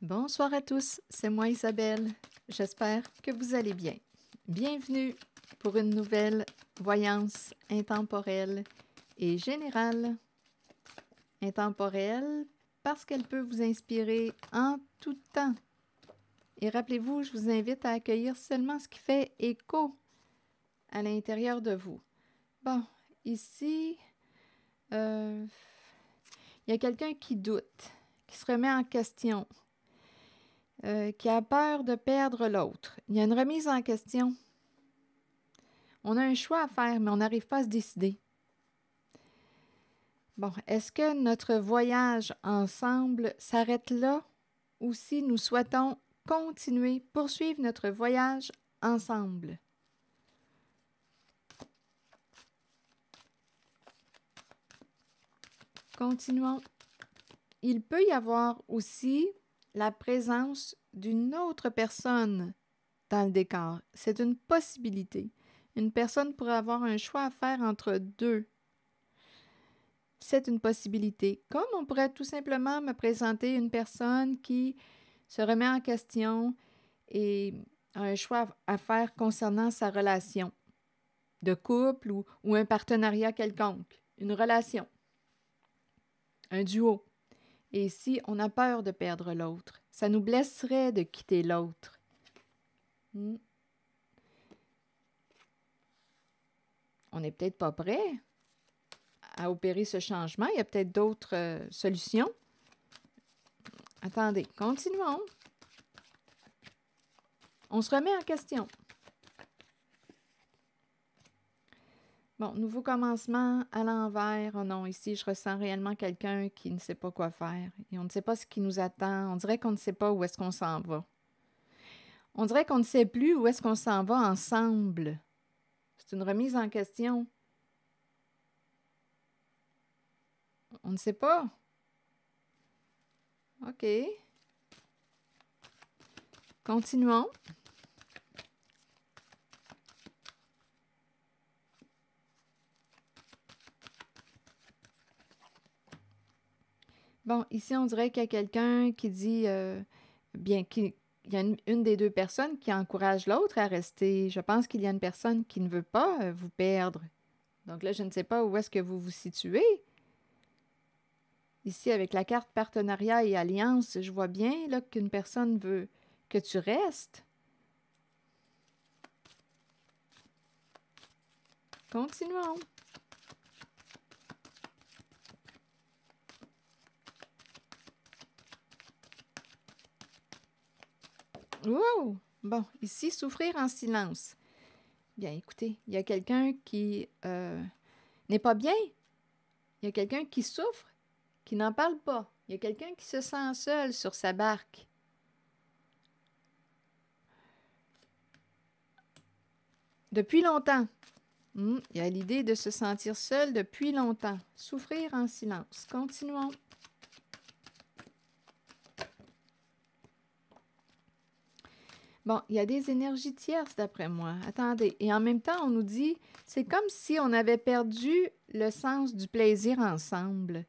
Bonsoir à tous, c'est moi Isabelle. J'espère que vous allez bien. Bienvenue pour une nouvelle voyance intemporelle et générale. Intemporelle parce qu'elle peut vous inspirer en tout temps. Et rappelez-vous, je vous invite à accueillir seulement ce qui fait écho à l'intérieur de vous. Bon, ici, il y a quelqu'un qui doute, qui se remet en question. Qui a peur de perdre l'autre. Il y a une remise en question. On a un choix à faire, mais on n'arrive pas à se décider. Bon, est-ce que notre voyage ensemble s'arrête là ou si nous souhaitons continuer, poursuivre notre voyage ensemble? Continuons. Il peut y avoir aussi la présence d'une autre personne dans le décor. C'est une possibilité. Une personne pourrait avoir un choix à faire entre deux. C'est une possibilité. Comme on pourrait tout simplement me présenter une personne qui se remet en question et a un choix à faire concernant sa relation de couple ou un partenariat quelconque, une relation, un duo. Et si on a peur de perdre l'autre, ça nous blesserait de quitter l'autre. On n'est peut-être pas prêt à opérer ce changement. Il y a peut-être d'autres solutions. Attendez, continuons. On se remet en question. Bon, nouveau commencement à l'envers. Oh non, ici, je ressens réellement quelqu'un qui ne sait pas quoi faire. Et on ne sait pas ce qui nous attend. On dirait qu'on ne sait pas où est-ce qu'on s'en va. On dirait qu'on ne sait plus où est-ce qu'on s'en va ensemble. C'est une remise en question. On ne sait pas. OK. Continuons. Bon, ici, on dirait qu'il y a quelqu'un qui dit, il y a une des deux personnes qui encourage l'autre à rester. Je pense qu'il y a une personne qui ne veut pas vous perdre. Donc là, je ne sais pas où est-ce que vous vous situez. Ici, avec la carte partenariat et alliance, je vois bien là, qu'une personne veut que tu restes. Continuons. Wow! Bon, ici, souffrir en silence. Bien, écoutez, il y a quelqu'un qui n'est pas bien. Il y a quelqu'un qui souffre, qui n'en parle pas. Il y a quelqu'un qui se sent seul sur sa barque. Depuis longtemps. Il y a l'idée de se sentir seul depuis longtemps. Souffrir en silence. Continuons. Bon, il y a des énergies tierces d'après moi. Attendez. Et en même temps, on nous dit, c'est comme si on avait perdu le sens du plaisir ensemble.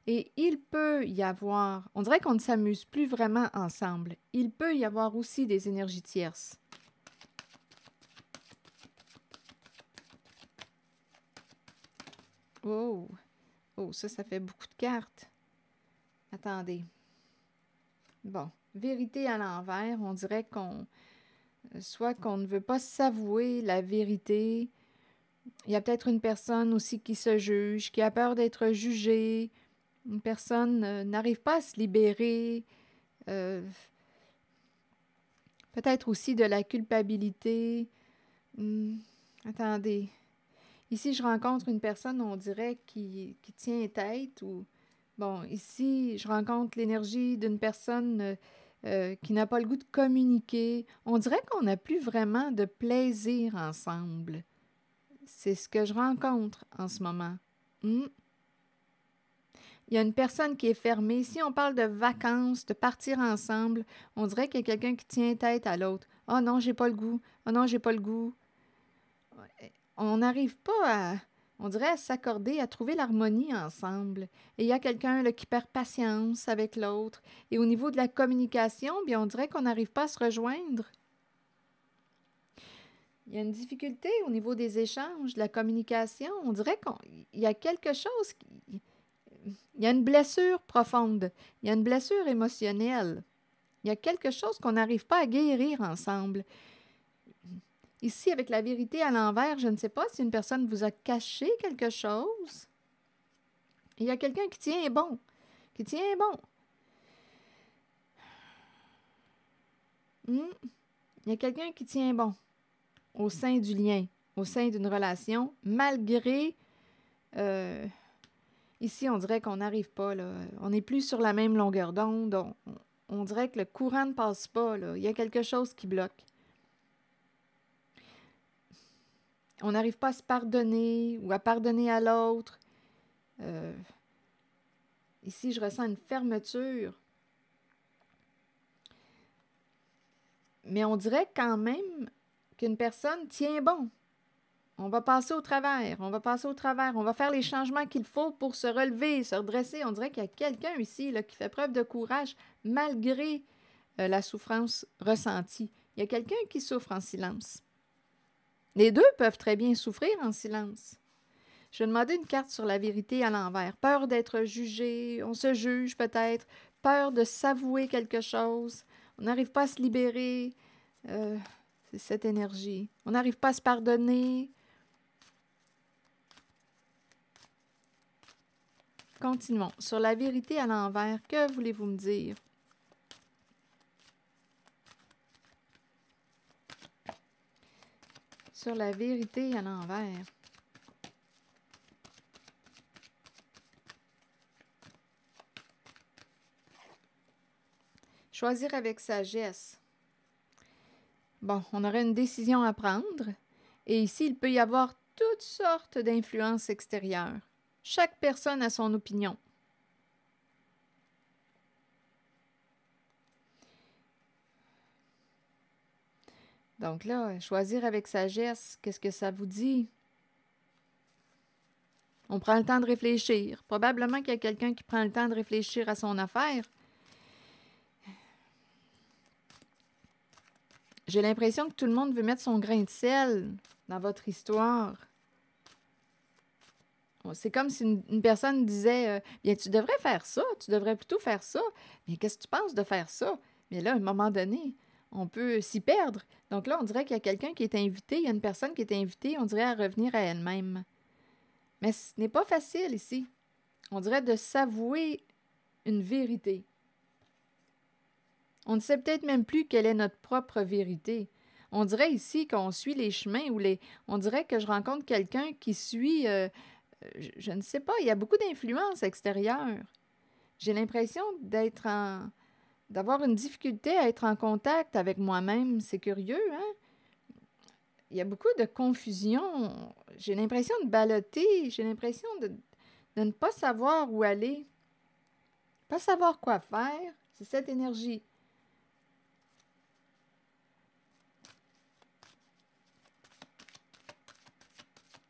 Et il peut y avoir, on dirait qu'on ne s'amuse plus vraiment ensemble. Il peut y avoir aussi des énergies tierces. Oh, oh, ça fait beaucoup de cartes. Attendez. Bon, vérité à l'envers, on dirait soit qu'on ne veut pas s'avouer la vérité. Il y a peut-être une personne aussi qui se juge, qui a peur d'être jugée. Une personne n'arrive pas à se libérer. Peut-être aussi de la culpabilité. Attendez. Ici, je rencontre une personne, on dirait, qui tient tête. Bon, ici, je rencontre l'énergie d'une personne qui n'a pas le goût de communiquer. On dirait qu'on n'a plus vraiment de plaisir ensemble. C'est ce que je rencontre en ce moment. Il y a une personne qui est fermée. Si on parle de vacances, de partir ensemble, on dirait qu'il y a quelqu'un qui tient tête à l'autre. « Ah non, j'ai pas le goût. Ah non, j'ai pas le goût. » On n'arrive pas à... On dirait s'accorder, à trouver l'harmonie ensemble. Et il y a quelqu'un là, qui perd patience avec l'autre. Et au niveau de la communication, bien, on dirait qu'on n'arrive pas à se rejoindre. Il y a une difficulté au niveau des échanges, de la communication. On dirait qu'il y a quelque chose, il y a une blessure profonde, il y a une blessure émotionnelle. Il y a quelque chose qu'on n'arrive pas à guérir ensemble. Ici, avec la vérité à l'envers, je ne sais pas si une personne vous a caché quelque chose. Il y a quelqu'un qui tient bon, qui tient bon. Il y a quelqu'un qui tient bon au sein du lien, au sein d'une relation, malgré... ici, on dirait qu'on n'arrive pas, là. On n'est plus sur la même longueur d'onde. On dirait que le courant ne passe pas, là. Il y a quelque chose qui bloque. On n'arrive pas à se pardonner ou à pardonner à l'autre. Ici, je ressens une fermeture. Mais on dirait quand même qu'une personne tient bon. On va passer au travers, on va faire les changements qu'il faut pour se relever, se redresser. On dirait qu'il y a quelqu'un ici là, qui fait preuve de courage malgré la souffrance ressentie. Il y a quelqu'un qui souffre en silence. Les deux peuvent très bien souffrir en silence. Je vais demander une carte sur la vérité à l'envers. Peur d'être jugé, on se juge peut-être, peur de s'avouer quelque chose, on n'arrive pas à se libérer, c'est cette énergie. On n'arrive pas à se pardonner. Continuons. Sur la vérité à l'envers, que voulez-vous me dire? Sur la vérité à l'envers. Choisir avec sagesse. Bon, on aurait une décision à prendre. Et ici, il peut y avoir toutes sortes d'influences extérieures. Chaque personne a son opinion. Donc là, choisir avec sagesse, qu'est-ce que ça vous dit? On prend le temps de réfléchir. Probablement qu'il y a quelqu'un qui prend le temps de réfléchir à son affaire. J'ai l'impression que tout le monde veut mettre son grain de sel dans votre histoire. C'est comme si une personne disait bien, tu devrais faire ça, tu devrais plutôt faire ça. Mais qu'est-ce que tu penses de faire ça? Mais là, à un moment donné, on peut s'y perdre. Donc là, on dirait qu'il y a quelqu'un qui est invité, il y a une personne qui est invitée, on dirait à revenir à elle-même. Mais ce n'est pas facile ici. On dirait de s'avouer une vérité. On ne sait peut-être même plus quelle est notre propre vérité. On dirait ici qu'on suit les chemins ou on dirait que je rencontre quelqu'un qui suit... je ne sais pas, il y a beaucoup d'influences extérieures. J'ai l'impression d'avoir une difficulté à être en contact avec moi-même. C'est curieux, hein? Il y a beaucoup de confusion. J'ai l'impression de balloter. J'ai l'impression de ne pas savoir où aller. Pas savoir quoi faire. C'est cette énergie.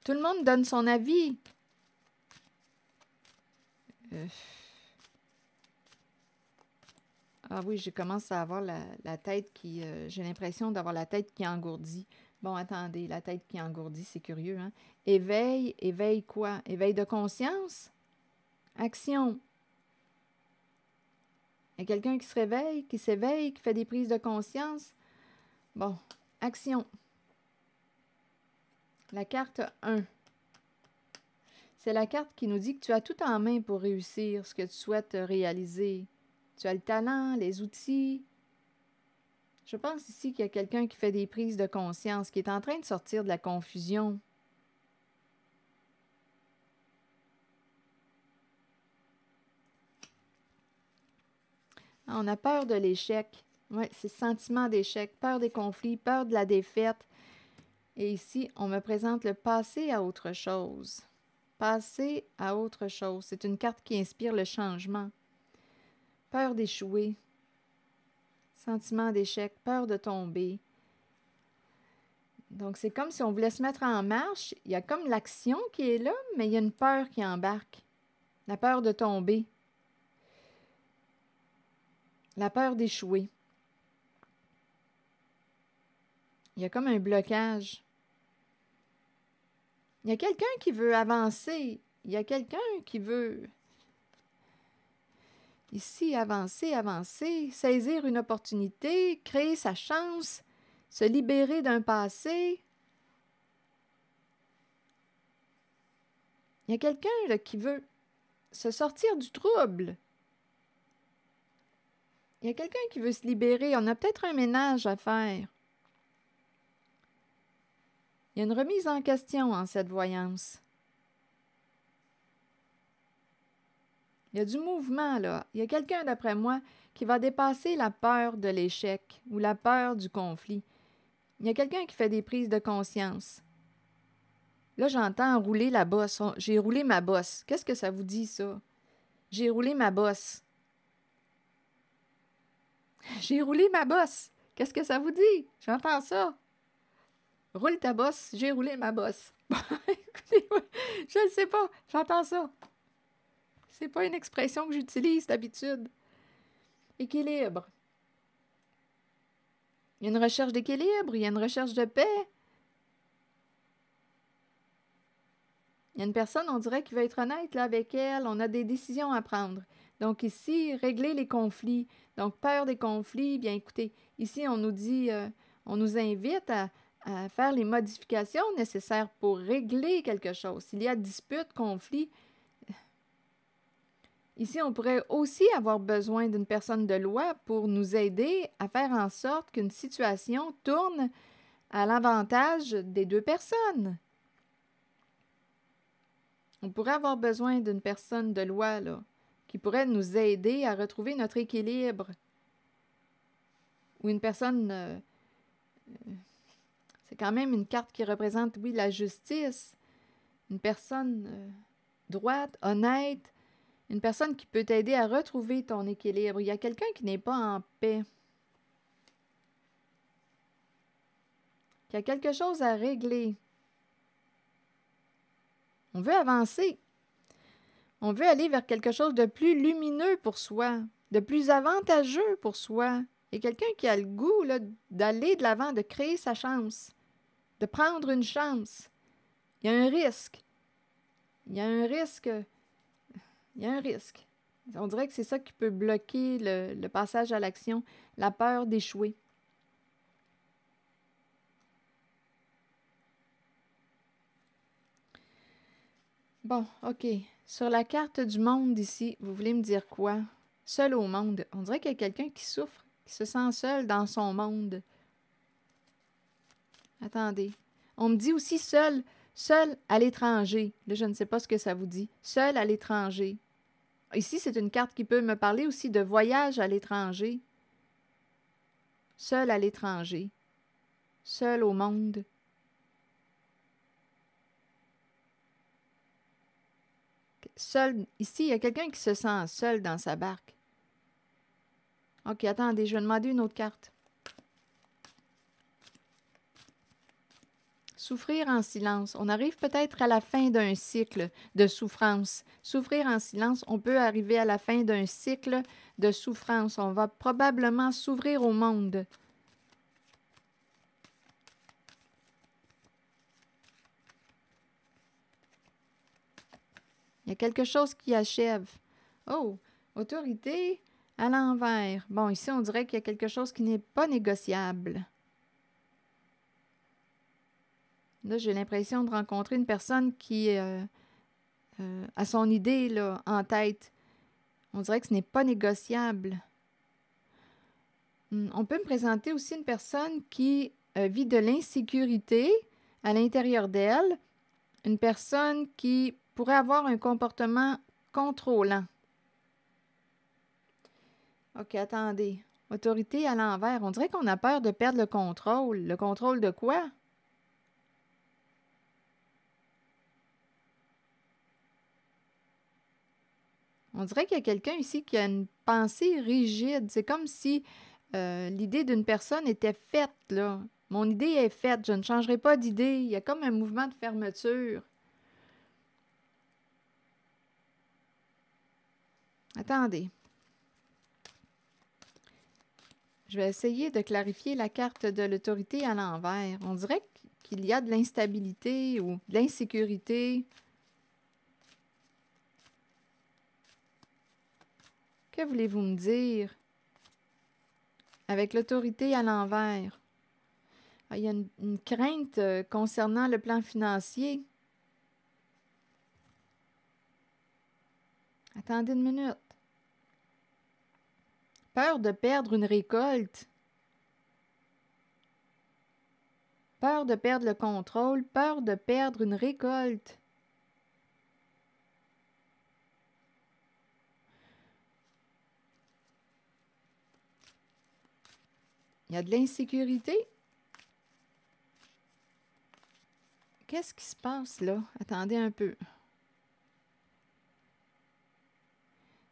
Tout le monde donne son avis. Ah oui, je commence à avoir la tête qui... j'ai l'impression d'avoir la tête qui engourdit. Bon, attendez, la tête qui engourdit, c'est curieux, hein? Éveil, éveil quoi? Éveil de conscience? Action. Il y a quelqu'un qui se réveille, qui s'éveille, qui fait des prises de conscience. Bon, action. La carte 1. C'est la carte qui nous dit que tu as tout en main pour réussir ce que tu souhaites réaliser. Tu as le talent, les outils. Je pense ici qu'il y a quelqu'un qui fait des prises de conscience, qui est en train de sortir de la confusion. On a peur de l'échec. Oui, c'est sentiment d'échec, peur des conflits, peur de la défaite. Et ici, on me présente le passé à autre chose. Passer à autre chose. C'est une carte qui inspire le changement. Peur d'échouer. Sentiment d'échec, peur de tomber. Donc, c'est comme si on voulait se mettre en marche. Il y a comme l'action qui est là, mais il y a une peur qui embarque. La peur de tomber. La peur d'échouer. Il y a comme un blocage. Il y a quelqu'un qui veut avancer. Il y a quelqu'un qui veut, ici, avancer, saisir une opportunité, créer sa chance, se libérer d'un passé. Il y a quelqu'un là, qui veut se sortir du trouble. Il y a quelqu'un qui veut se libérer. On a peut-être un ménage à faire. Il y a une remise en question en cette voyance. Il y a du mouvement, là. Il y a quelqu'un, d'après moi, qui va dépasser la peur de l'échec ou la peur du conflit. Il y a quelqu'un qui fait des prises de conscience. Là, j'entends rouler la bosse. J'ai roulé ma bosse. Qu'est-ce que ça vous dit, ça? J'ai roulé ma bosse. J'ai roulé ma bosse. Qu'est-ce que ça vous dit? J'entends ça. Roule ta bosse, j'ai roulé ma bosse. Écoutez, je ne sais pas, j'entends ça. C'est pas une expression que j'utilise d'habitude. Équilibre. Il y a une recherche d'équilibre, il y a une recherche de paix. Il y a une personne, on dirait, qui veut être honnête là, avec elle. On a des décisions à prendre. Donc ici, régler les conflits. Donc, peur des conflits, bien écoutez, ici, on nous dit, on nous invite à faire les modifications nécessaires pour régler quelque chose. S'il y a dispute, conflit, ici, on pourrait aussi avoir besoin d'une personne de loi pour nous aider à faire en sorte qu'une situation tourne à l'avantage des deux personnes. On pourrait avoir besoin d'une personne de loi, là, qui pourrait nous aider à retrouver notre équilibre. Ou une personne... c'est quand même une carte qui représente, oui, la justice. Une personne droite, honnête. Une personne qui peut t'aider à retrouver ton équilibre. Il y a quelqu'un qui n'est pas en paix. Qui a quelque chose à régler. On veut avancer. On veut aller vers quelque chose de plus lumineux pour soi, de plus avantageux pour soi. Il y a quelqu'un qui a le goût là, d'aller de l'avant, de créer sa chance, de prendre une chance. Il y a un risque. Il y a un risque. Il y a un risque. On dirait que c'est ça qui peut bloquer le passage à l'action, la peur d'échouer. Bon, OK. Sur la carte du monde ici, vous voulez me dire quoi? Seul au monde. On dirait qu'il y a quelqu'un qui souffre, qui se sent seul dans son monde. Attendez. On me dit aussi seul à l'étranger. Là, je ne sais pas ce que ça vous dit. Seul à l'étranger. Ici, c'est une carte qui peut me parler aussi de voyage à l'étranger. Seul à l'étranger. Seul au monde. Seul, ici, il y a quelqu'un qui se sent seul dans sa barque. OK, attendez, je vais demander une autre carte. Souffrir en silence. On arrive peut-être à la fin d'un cycle de souffrance. Souffrir en silence, on peut arriver à la fin d'un cycle de souffrance. On va probablement s'ouvrir au monde. Il y a quelque chose qui achève. Oh, autorité à l'envers. Bon, ici, on dirait qu'il y a quelque chose qui n'est pas négociable. Là, j'ai l'impression de rencontrer une personne qui a son idée là, en tête. On dirait que ce n'est pas négociable. On peut me présenter aussi une personne qui vit de l'insécurité à l'intérieur d'elle. Une personne qui pourrait avoir un comportement contrôlant. OK, attendez. Autorité à l'envers. On dirait qu'on a peur de perdre le contrôle. Le contrôle de quoi? On dirait qu'il y a quelqu'un ici qui a une pensée rigide. C'est comme si l'idée d'une personne était faite, là. Mon idée est faite, je ne changerai pas d'idée. Il y a comme un mouvement de fermeture. Attendez. Je vais essayer de clarifier la carte de l'autorité à l'envers. On dirait qu'il y a de l'instabilité ou de l'insécurité. Que voulez-vous me dire? Avec l'autorité à l'envers. Ah, il y a une crainte concernant le plan financier. Attendez une minute. Peur de perdre une récolte. Peur de perdre le contrôle. Peur de perdre une récolte. Il y a de l'insécurité. Qu'est-ce qui se passe là? Attendez un peu.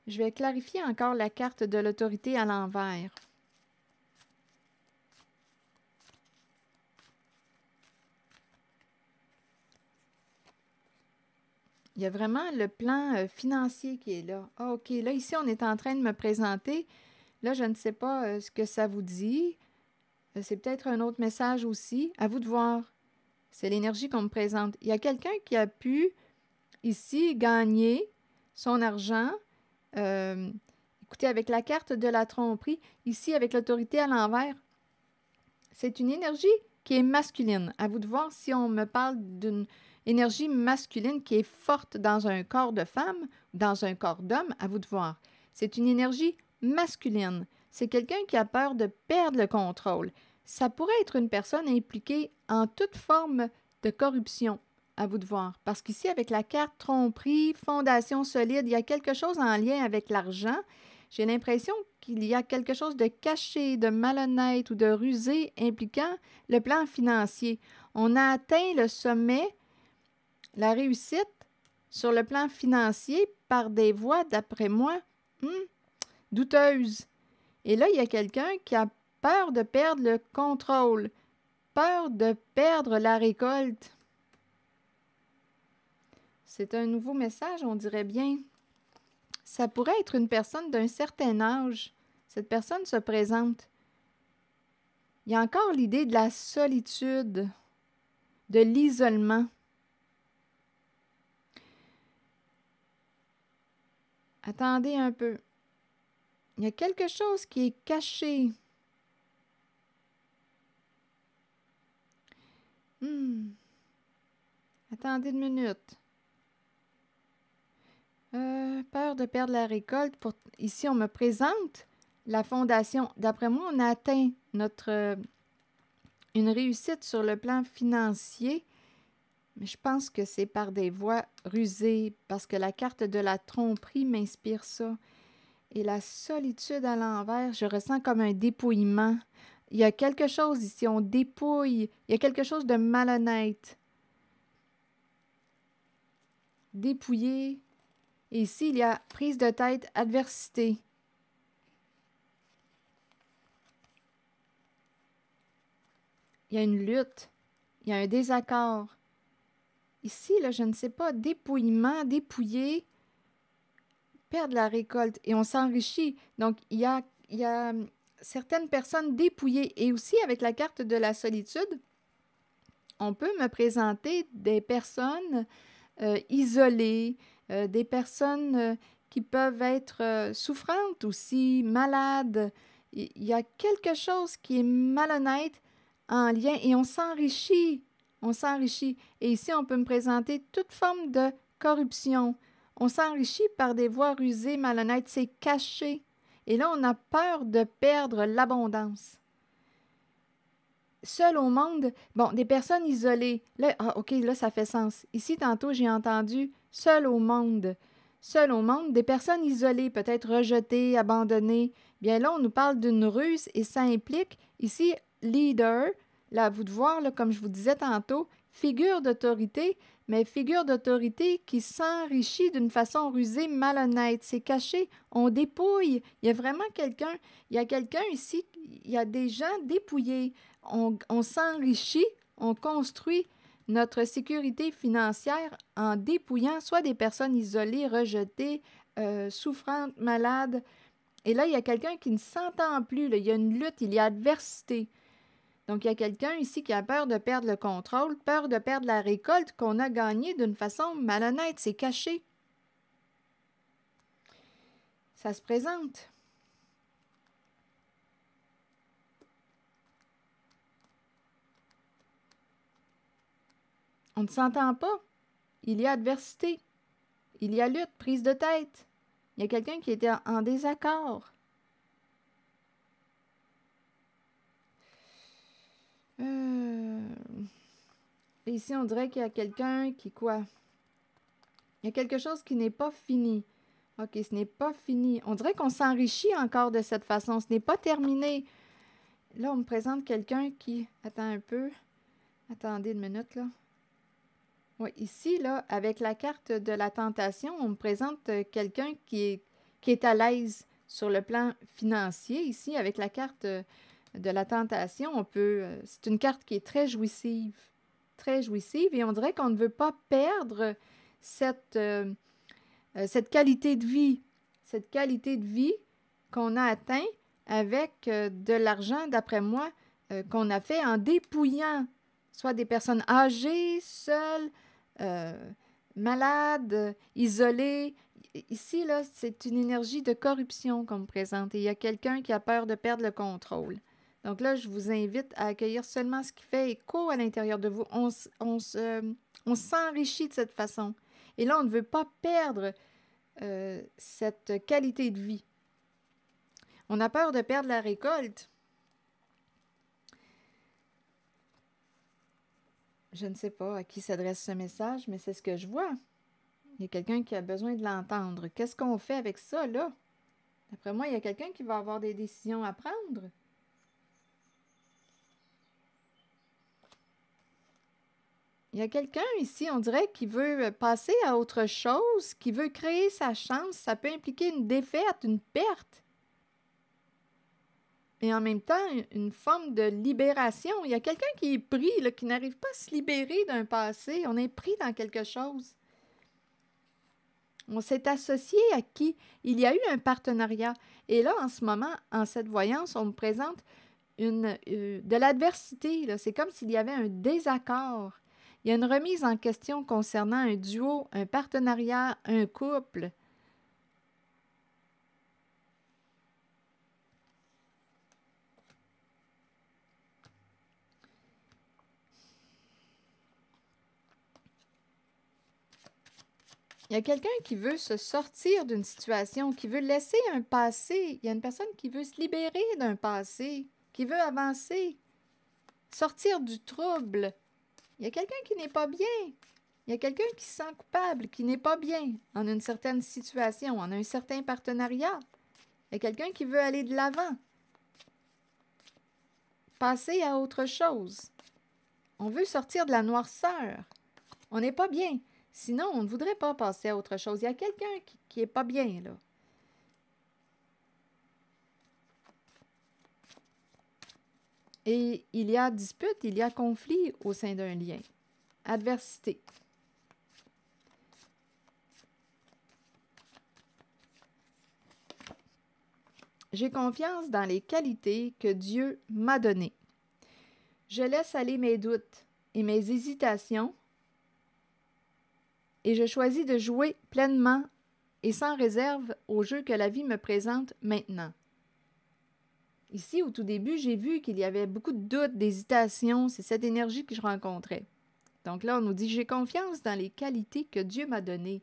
Je vais clarifier encore la carte de l'autorité à l'envers. Il y a vraiment le plan financier qui est là. Ah, OK, là, ici, on est en train de me présenter. Là, je ne sais pas ce que ça vous dit. C'est peut-être un autre message aussi. À vous de voir. C'est l'énergie qu'on me présente. Il y a quelqu'un qui a pu, ici, gagner son argent. Écoutez, avec la carte de la tromperie, ici, avec l'autorité à l'envers, c'est une énergie qui est masculine. À vous de voir si on me parle d'une énergie masculine qui est forte dans un corps de femme, dans un corps d'homme, à vous de voir. C'est une énergie masculine. C'est quelqu'un qui a peur de perdre le contrôle. Ça pourrait être une personne impliquée en toute forme de corruption, à vous de voir. Parce qu'ici, avec la carte tromperie, fondation solide, il y a quelque chose en lien avec l'argent. J'ai l'impression qu'il y a quelque chose de caché, de malhonnête ou de rusé impliquant le plan financier. On a atteint le sommet, la réussite sur le plan financier par des voies, d'après moi, douteuses. Et là, il y a quelqu'un qui a peur de perdre le contrôle, peur de perdre la récolte. C'est un nouveau message, on dirait bien. Ça pourrait être une personne d'un certain âge. Cette personne se présente. Il y a encore l'idée de la solitude, de l'isolement. Attendez un peu. Il y a quelque chose qui est caché. Attendez une minute. Peur de perdre la récolte. Ici, on me présente la fondation. D'après moi, on a atteint une réussite sur le plan financier. Mais je pense que c'est par des voies rusées, parce que la carte de la tromperie m'inspire ça. Et la solitude à l'envers, je ressens comme un dépouillement. Il y a quelque chose ici, on dépouille. Il y a quelque chose de malhonnête. Dépouillé. Et ici, il y a prise de tête, adversité. Il y a une lutte. Il y a un désaccord. Ici, là, je ne sais pas, dépouillement, dépouiller, perdre la récolte et on s'enrichit. Donc, il y a certaines personnes dépouillées. Et aussi, avec la carte de la solitude, on peut me présenter des personnes isolées, des personnes qui peuvent être souffrantes aussi, malades. Il y a quelque chose qui est malhonnête en lien et on s'enrichit. On s'enrichit. Et ici, on peut me présenter toute forme de corruption. On s'enrichit par des voies rusées, malhonnêtes. C'est caché. Et là, on a peur de perdre l'abondance. Seul au monde, bon, des personnes isolées. Là, OK, là, ça fait sens. Ici, tantôt, j'ai entendu seul au monde. Seul au monde, des personnes isolées, peut-être rejetées, abandonnées. Bien là, on nous parle d'une ruse et ça implique, ici, leader. Là, à vous de voir, là, comme je vous disais tantôt, figure d'autorité, mais figure d'autorité qui s'enrichit d'une façon rusée, malhonnête. C'est caché, on dépouille. Il y a vraiment quelqu'un, il y a quelqu'un ici, il y a des gens dépouillés. On s'enrichit, on construit notre sécurité financière en dépouillant soit des personnes isolées, rejetées, souffrantes, malades. Et là, il y a quelqu'un qui ne s'entend plus. Là. Il y a une lutte, il y a adversité. Donc, il y a quelqu'un ici qui a peur de perdre le contrôle, peur de perdre la récolte qu'on a gagnée d'une façon malhonnête. C'est caché. Ça se présente. On ne s'entend pas. Il y a adversité. Il y a lutte, prise de tête. Il y a quelqu'un qui était en désaccord. Ici, on dirait qu'il y a quelqu'un qui quoi? Il y a quelque chose qui n'est pas fini. OK, ce n'est pas fini. On dirait qu'on s'enrichit encore de cette façon. Ce n'est pas terminé. Là, on me présente quelqu'un qui... Attends un peu. Attendez une minute, là. Oui, ici, là, avec la carte de la tentation, on me présente quelqu'un qui est à l'aise sur le plan financier. Ici, avec la carte de la tentation, on peut... c'est une carte qui est très jouissive. Très jouissive. Et on dirait qu'on ne veut pas perdre cette qualité de vie. Cette qualité de vie qu'on a atteint avec de l'argent, d'après moi, qu'on a fait en dépouillant soit des personnes âgées, seules, malades, isolées. Ici, là, c'est une énergie de corruption qu'on me présente. Et il y a quelqu'un qui a peur de perdre le contrôle. Donc là, je vous invite à accueillir seulement ce qui fait écho à l'intérieur de vous. On s'enrichit de cette façon. Et là, on ne veut pas perdre cette qualité de vie. On a peur de perdre la récolte. Je ne sais pas à qui s'adresse ce message, mais c'est ce que je vois. Il y a quelqu'un qui a besoin de l'entendre. Qu'est-ce qu'on fait avec ça, là? D'après moi, il y a quelqu'un qui va avoir des décisions à prendre. Il y a quelqu'un ici, on dirait, qui veut passer à autre chose, qui veut créer sa chance. Ça peut impliquer une défaite, une perte. Et en même temps, une forme de libération. Il y a quelqu'un qui est pris, là, qui n'arrive pas à se libérer d'un passé. On est pris dans quelque chose. On s'est associé à qui? Il y a eu un partenariat. Et là, en ce moment, en cette voyance, on me présente de l'adversité. Là. C'est comme s'il y avait un désaccord. Il y a une remise en question concernant un duo, un partenariat, un couple. Il y a quelqu'un qui veut se sortir d'une situation, qui veut laisser un passé. Il y a une personne qui veut se libérer d'un passé, qui veut avancer, sortir du trouble. Il y a quelqu'un qui n'est pas bien. Il y a quelqu'un qui se sent coupable, qui n'est pas bien en une certaine situation, en un certain partenariat. Il y a quelqu'un qui veut aller de l'avant, passer à autre chose. On veut sortir de la noirceur. On n'est pas bien. Sinon, on ne voudrait pas passer à autre chose. Il y a quelqu'un qui n'est pas bien, là. Et il y a dispute, il y a conflit au sein d'un lien. Adversité. J'ai confiance dans les qualités que Dieu m'a données. Je laisse aller mes doutes et mes hésitations et je choisis de jouer pleinement et sans réserve au jeu que la vie me présente maintenant. Ici, au tout début, j'ai vu qu'il y avait beaucoup de doutes, d'hésitations. C'est cette énergie que je rencontrais. Donc là, on nous dit « J'ai confiance dans les qualités que Dieu m'a données. »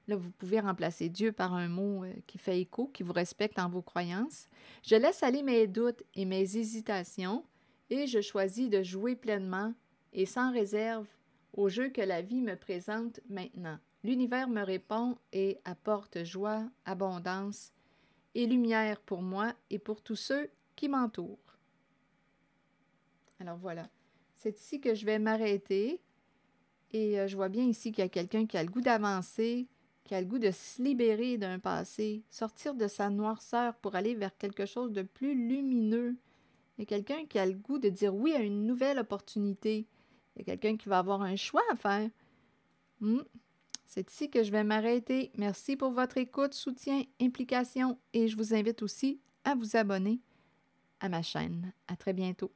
Là, vous pouvez remplacer Dieu par un mot qui fait écho, qui vous respecte en vos croyances. Je laisse aller mes doutes et mes hésitations et je choisis de jouer pleinement et sans réserve au jeu que la vie me présente maintenant. L'univers me répond et apporte joie, abondance et lumière pour moi et pour tous ceux qui m'entourent. Alors voilà, c'est ici que je vais m'arrêter. Et je vois bien ici qu'il y a quelqu'un qui a le goût d'avancer, qui a le goût de se libérer d'un passé, sortir de sa noirceur pour aller vers quelque chose de plus lumineux. Il y a quelqu'un qui a le goût de dire oui à une nouvelle opportunité. Il y a quelqu'un qui va avoir un choix à faire. C'est ici que je vais m'arrêter. Merci pour votre écoute, soutien, implication et je vous invite aussi à vous abonner à ma chaîne. À très bientôt.